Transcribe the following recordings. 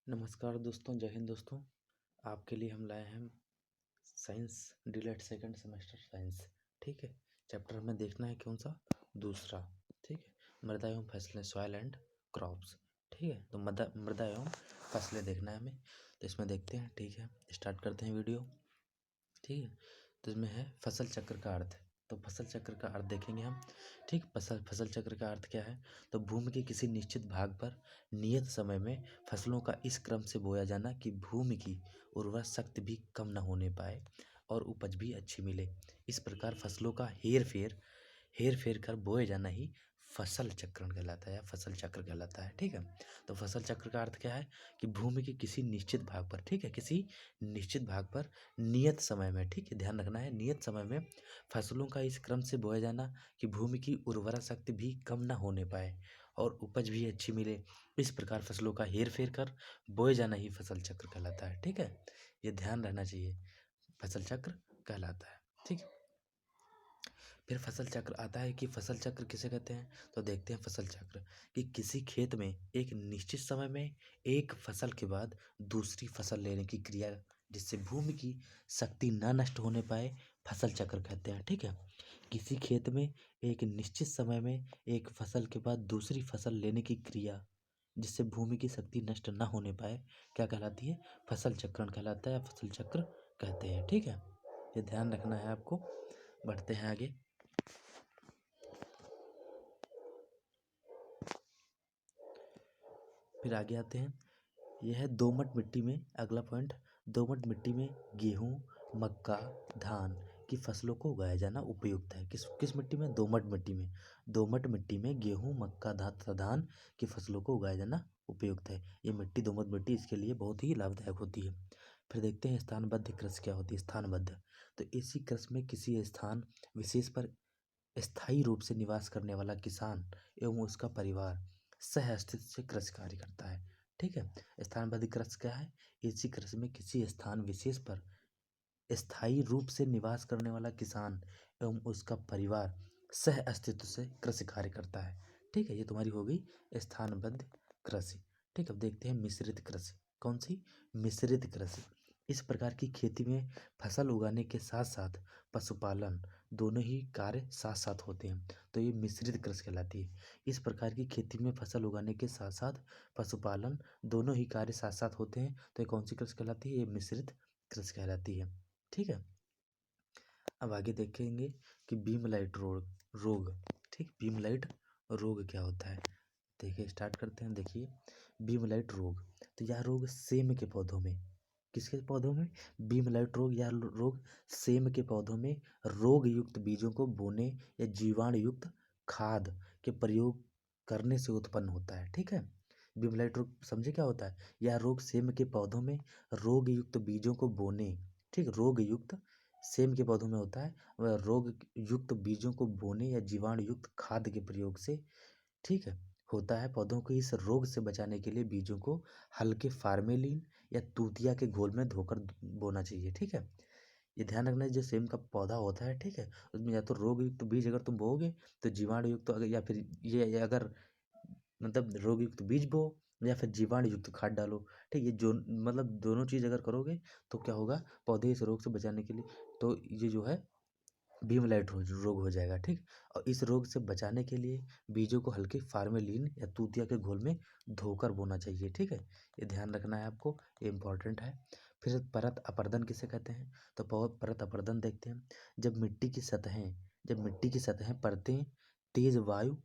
नमस्कार दोस्तों, जय हिंद दोस्तों। आपके लिए हम लाए हैं साइंस डिलेट सेकंड सेमेस्टर साइंस। ठीक है, चैप्टर हमें देखना है कौन सा? दूसरा। ठीक है, मृदा एवं फसलें, सॉइल एंड क्रॉप्स। ठीक है, तो मृदा एवं फसलें देखना है हमें, तो इसमें देखते हैं। ठीक है, स्टार्ट करते हैं वीडियो। ठीक है, तो इसमें है फसल चक्र का अर्थ। तो फसल चक्र का अर्थ देखेंगे हम। ठीक, फसल चक्र का अर्थ क्या है? तो भूमि के किसी निश्चित भाग पर नियत समय में फसलों का इस क्रम से बोया जाना कि भूमि की उर्वरा शक्ति भी कम न होने पाए और उपज भी अच्छी मिले। इस प्रकार फसलों का हेर फेर कर बोए जाना ही फसल चक्रण कहलाता है या फसल चक्र कहलाता है। ठीक है, तो फसल चक्र का अर्थ क्या है कि भूमि के किसी निश्चित भाग पर, ठीक है, किसी निश्चित भाग पर नियत समय में, ठीक है, ध्यान रखना है, नियत समय में फसलों का इस क्रम से बोया जाना कि भूमि की उर्वरा शक्ति भी कम न होने पाए और उपज भी अच्छी मिले। इस प्रकार फसलों का हेर फेर कर बोए जाना ही फसल चक्र कहलाता है। ठीक है, ये ध्यान रहना चाहिए, फसल चक्र कहलाता है। ठीक है, फिर फसल चक्र आता है कि फसल चक्र किसे कहते हैं? तो देखते हैं फसल चक्र कि किसी खेत में एक निश्चित समय में एक फसल के बाद दूसरी फसल लेने की क्रिया जिससे भूमि की शक्ति न नष्ट होने पाए, फसल चक्र कहते हैं। ठीक है, किसी खेत में एक निश्चित समय में एक फसल के बाद दूसरी फसल लेने की क्रिया जिससे भूमि की शक्ति नष्ट न होने पाए क्या कहलाती है? फसल चक्रण कहलाता है, फसल चक्र कहते हैं। ठीक है, ये ध्यान रखना है आपको। बढ़ते हैं आगे। फिर आगे आते हैं, यह है दोमट मिट्टी में, अगला पॉइंट, दोमट मिट्टी में गेहूँ, मक्का, धान की फसलों को उगाया जाना उपयुक्त है। किस मिट्टी में? दोमट मिट्टी में। दोमट मिट्टी में गेहूँ, मक्का तथा धान की फसलों को उगाया जाना उपयुक्त है। ये मिट्टी, दोमट मिट्टी, इसके लिए बहुत ही लाभदायक होती है। फिर देखते हैं स्थानबद्ध कृषि क्या होती है। स्थानबद्ध, तो इसी कृषि में किसी स्थान विशेष पर स्थायी रूप से निवास करने वाला किसान एवं उसका परिवार सह अस्तित्व से कृषि कार्य करता है। ठीक है, स्थानबद्ध कृषि क्या है? इसी कृषि में किसी स्थान विशेष पर स्थायी रूप से निवास करने वाला किसान एवं उसका परिवार सह अस्तित्व से कृषि कार्य करता है। ठीक है, ये तुम्हारी हो गई स्थानबद्ध कृषि। ठीक है, अब देखते हैं मिश्रित कृषि। कौन सी? मिश्रित कृषि। इस प्रकार की खेती में फसल उगाने के साथ साथ पशुपालन दोनों ही कार्य साथ साथ होते हैं, तो ये मिश्रित कृषि कहलाती है। इस प्रकार की खेती में फसल उगाने के साथ साथ पशुपालन दोनों ही कार्य साथ साथ होते हैं, तो ये कौन सी कृषि कहलाती है? ये मिश्रित कृषि कहलाती है। ठीक है, अब आगे देखेंगे कि बीमलाइट रोग। ठीक, बीमलाइट रोग क्या होता है? देखिए, स्टार्ट करते हैं। देखिए, बीमलाइट रोग, तो यह रोग सेम के पौधों में, किसके पौधों में? बीमलाइट रोग, यह रोग सेम के पौधों में रोग युक्त बीजों को बोने या जीवाणु युक्त खाद के प्रयोग करने से उत्पन्न होता है। ठीक है, बीमलाइट रोग समझे क्या होता है? यह रोग सेम के पौधों में रोग युक्त बीजों को बोने, ठीक, रोग युक्त सेम के पौधों में होता है, वह रोग युक्त बीजों को बोने या जीवाणु युक्त खाद के प्रयोग से, ठीक है, होता है। पौधों को इस रोग से बचाने के लिए बीजों को हल्के फार्मेलिन या तूतिया के घोल में धोकर बोना चाहिए। ठीक है, ये ध्यान रखना है, जो सेम का पौधा होता है, ठीक है, उसमें या तो रोग युक्त बीज अगर तुम बोओगे तो जीवाणु युक्त, अगर या फिर ये अगर मतलब रोग युक्त बीज बो या फिर जीवाणु युक्त खाद डालो। ठीक, ये जो मतलब दोनों चीज़ अगर करोगे तो क्या होगा? पौधे इस रोग से बचाने के लिए, तो ये जो है बीमलाइट रोग हो जाएगा। ठीक, और इस रोग से बचाने के लिए बीजों को हल्के फार्मेलिन या तूतिया के घोल में धोकर बोना चाहिए। ठीक है, ये ध्यान रखना है आपको, ये इंपॉर्टेंट है। फिर परत अपरदन किसे कहते हैं? तो परत अपरदन देखते हैं, जब मिट्टी की सतहें परतें तेज वायु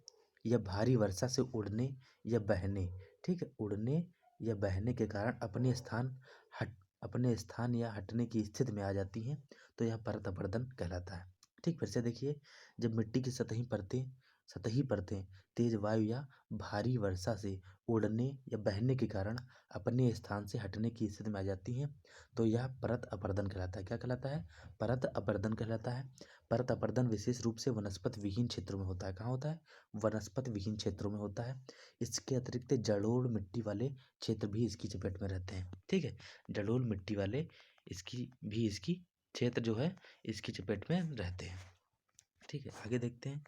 या भारी वर्षा से उड़ने या बहने, ठीक है, उड़ने या बहने के कारण अपने स्थान या हटने की स्थिति में आ जाती हैं, तो यह परत अपरदन कहलाता है। ठीक, फिर से देखिए, जब मिट्टी की सतही परतें तेज वायु या भारी वर्षा से उड़ने या बहने के कारण अपने स्थान से हटने की स्थिति में आ जाती हैं, तो यह परत अपरदन कहलाता है। क्या कहलाता है? परत अपरदन कहलाता है। परत अपरदन विशेष रूप से वनस्पति विहीन क्षेत्रों में होता है। कहाँ होता है? वनस्पति विहीन क्षेत्रों में होता है। इसके अतिरिक्त जलोढ़ मिट्टी वाले क्षेत्र भी इसकी चपेट में रहते हैं। ठीक है, जलोढ़ मिट्टी वाले इसकी क्षेत्र जो है इसकी चपेट में रहते हैं। ठीक है, आगे देखते हैं।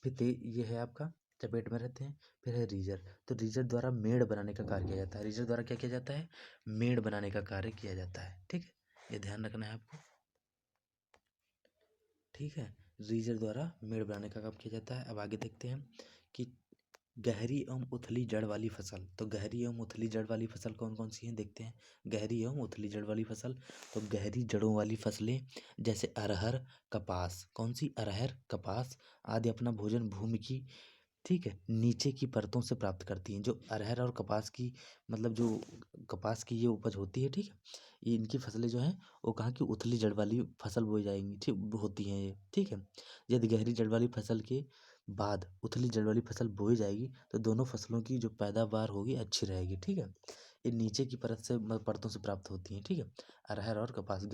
फिर ये है आपका चपेट में रहते हैं। फिर है रीजर, तो रीजर द्वारा मेड़ बनाने का कार्य किया जाता है। रीजर द्वारा क्या किया जाता है? मेड़ बनाने का कार्य किया जाता है। ठीक है, ये ध्यान रखना है आपको। ठीक है, रीजर द्वारा मेड़ बनाने का काम किया जाता है। अब आगे देखते हैं कि गहरी एवं उथली जड़ वाली फसल। तो गहरी एवं उथली जड़ वाली फसल कौन कौन सी हैं, देखते हैं। गहरी एवं उथली जड़ वाली फसल, तो गहरी जड़ों वाली फसलें जैसे अरहर, कपास। कौन सी? अरहर, कपास आदि अपना भोजन भूमि की, ठीक है, नीचे की परतों से प्राप्त करती हैं। जो अरहर और कपास की, मतलब जो कपास की ये उपज होती है, ठीक है, ये इनकी फसलें जो हैं वो कहाँ की? उथली जड़ वाली फसल बोई जाएंगी, ठीक होती हैं ये। ठीक है, यदि गहरी जड़ वाली फसल के बाद उथली जड़ वाली फसल बोई जाएगी तो दोनों फसलों की जो पैदावार होगी अच्छी रहेगी। ठीक है, ये नीचे की परत से परतों से प्राप्त होती हैं। ठीक है, अरहर और कपास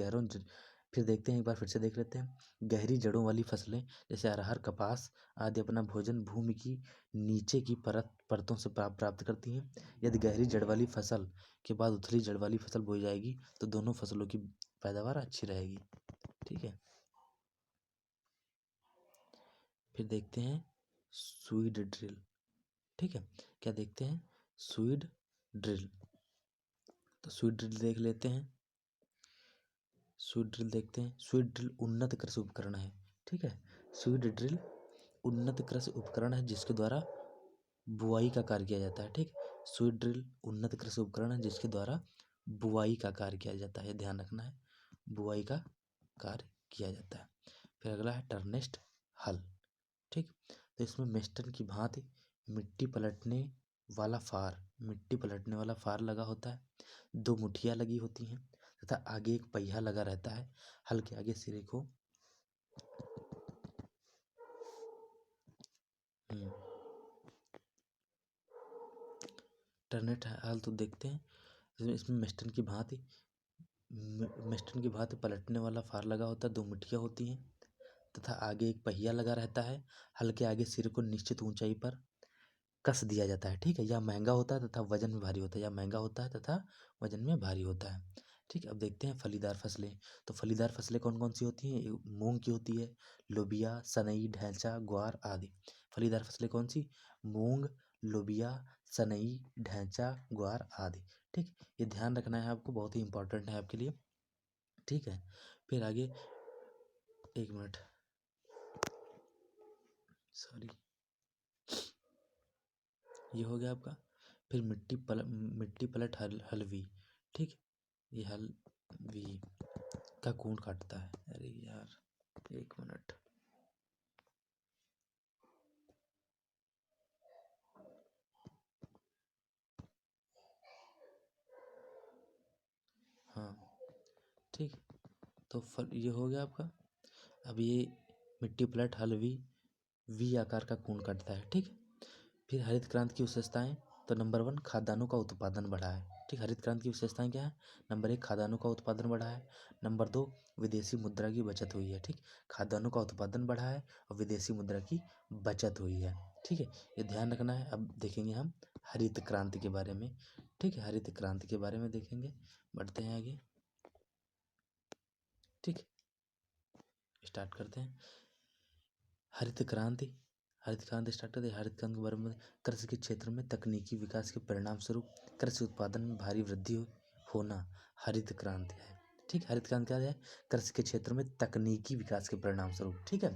फिर देखते हैं, एक बार फिर से देख लेते हैं। गहरी जड़ों वाली फसलें जैसे अरहर, कपास आदि अपना भोजन भूमि की नीचे की परतों से प्राप्त करती हैं। यदि गहरी जड़ वाली फसल के बाद उथली जड़ वाली फसल बोई जाएगी तो दोनों फसलों की पैदावार अच्छी रहेगी। ठीक है, फिर देखते हैं स्वीड ड्रिल। ठीक है, क्या देखते हैं? स्वीड ड्रिल। तो स्वीड ड्रिल देख लेते हैं। स्वीड ड्रिल देखते हैं। स्वीड ड्रिल उन्नत कृषि उपकरण है। ठीक है, स्वीड ड्रिल उन्नत कृषि उपकरण है जिसके द्वारा बुआई का कार्य किया जाता है। ठीक, स्वीड ड्रिल उन्नत कृषि उपकरण है जिसके द्वारा बुआई का कार्य किया जाता है। ध्यान रखना है, बुआई का कार्य किया जाता है। फिर अगला है टर्नेस्ट हल। ठीक, तो इसमें मेस्टन की भांति मिट्टी पलटने वाला फार लगा होता है। दो मुठियाँ लगी होती हैं तथा आगे एक पहिया लगा रहता है। हल के आगे सिरे को टर्नेट हल तो देखते हैं। इसमें मेस्टन की भांति पलटने वाला फार लगा होता है। दो मुठियाँ होती हैं तथा आगे एक पहिया लगा रहता है। हल के आगे सिर को निश्चित ऊंचाई पर कस दिया जाता है। ठीक है, यह महंगा होता है तथा वजन में भारी होता है। यह महंगा होता है तथा वजन में भारी होता है। ठीक है, अब देखते हैं फलीदार फसलें। तो फलीदार फसलें कौन कौन सी होती हैं? मूंग की होती है, लोबिया, सनई, ढैंचा, ग्वार आदि। फलीदार फसलें कौन सी? मूंग, लोबिया, सनई, ढैंचा, ग्वार आदि। ठीक, ये ध्यान रखना है आपको, बहुत ही इंपॉर्टेंट है आपके लिए। ठीक है, फिर आगे, एक मिनट, सॉरी, ये हो गया आपका। फिर मिट्टी पलट हलवी। ठीक, ये हलवी का कून काटता है। अरे यार, एक मिनट, हाँ, ठीक, तो फल ये हो गया आपका। अब ये मिट्टी पलट हलवी वी आकार का कून काटता है। ठीक, फिर हरित क्रांति की विशेषताएं। तो नंबर 1, खाद्यान्नों का उत्पादन बढ़ा है। ठीक, हरित क्रांति की विशेषताएं क्या है? नंबर 1, खाद्यान्नों का उत्पादन बढ़ा है। नंबर 2, विदेशी मुद्रा की बचत हुई है। ठीक, खाद्यान्नों का उत्पादन बढ़ा है और विदेशी मुद्रा की बचत हुई है। ठीक है, ये ध्यान रखना है। अब देखेंगे हम हरित क्रांति के बारे में। ठीक है, हरित क्रांति के बारे में देखेंगे, बढ़ते हैं आगे। ठीक, स्टार्ट करते हैं। हरित क्रांति, स्टार्ट करते हैं। हरित क्रांति के बारे में, कृषि के क्षेत्र में तकनीकी विकास के परिणाम स्वरूप कृषि उत्पादन में भारी वृद्धि होना हरित क्रांति है। ठीक, हरित क्रांति क्या है? कृषि के क्षेत्र में तकनीकी विकास के परिणाम स्वरूप। ठीक है,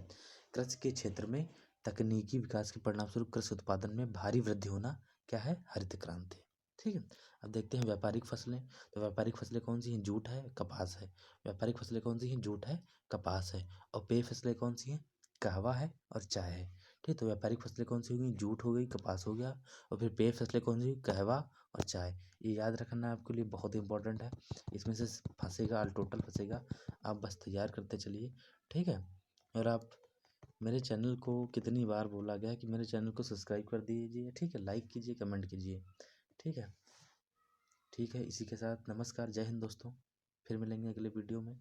कृषि के क्षेत्र में तकनीकी विकास के परिणाम स्वरूप कृषि उत्पादन में भारी वृद्धि होना क्या है? हरित क्रांति। ठीक है, अब देखते हैं व्यापारिक फसलें। तो व्यापारिक फसलें कौन सी हैं? जूट है, कपास है। व्यापारिक फसलें कौन सी हैं? जूट है, कपास है। और पेय फसलें कौन सी हैं? कहवा है और चाय है। ठीक, तो व्यापारिक फसलें कौन सी हो गई? जूट हो गई, कपास हो गया, और फिर पेय फसलें कौन सी? कहवा और चाय। ये याद रखना आपके लिए बहुत इंपॉर्टेंट है। इसमें से फंसेगा, ऑल टोटल फंसेगा, आप बस तैयार करते चलिए। ठीक है, और आप मेरे चैनल को, कितनी बार बोला गया कि मेरे चैनल को सब्सक्राइब कर दीजिए। ठीक है, लाइक कीजिए, कमेंट कीजिए। ठीक है, ठीक है, इसी के साथ नमस्कार, जय हिंद दोस्तों। फिर मिलेंगे अगले वीडियो में।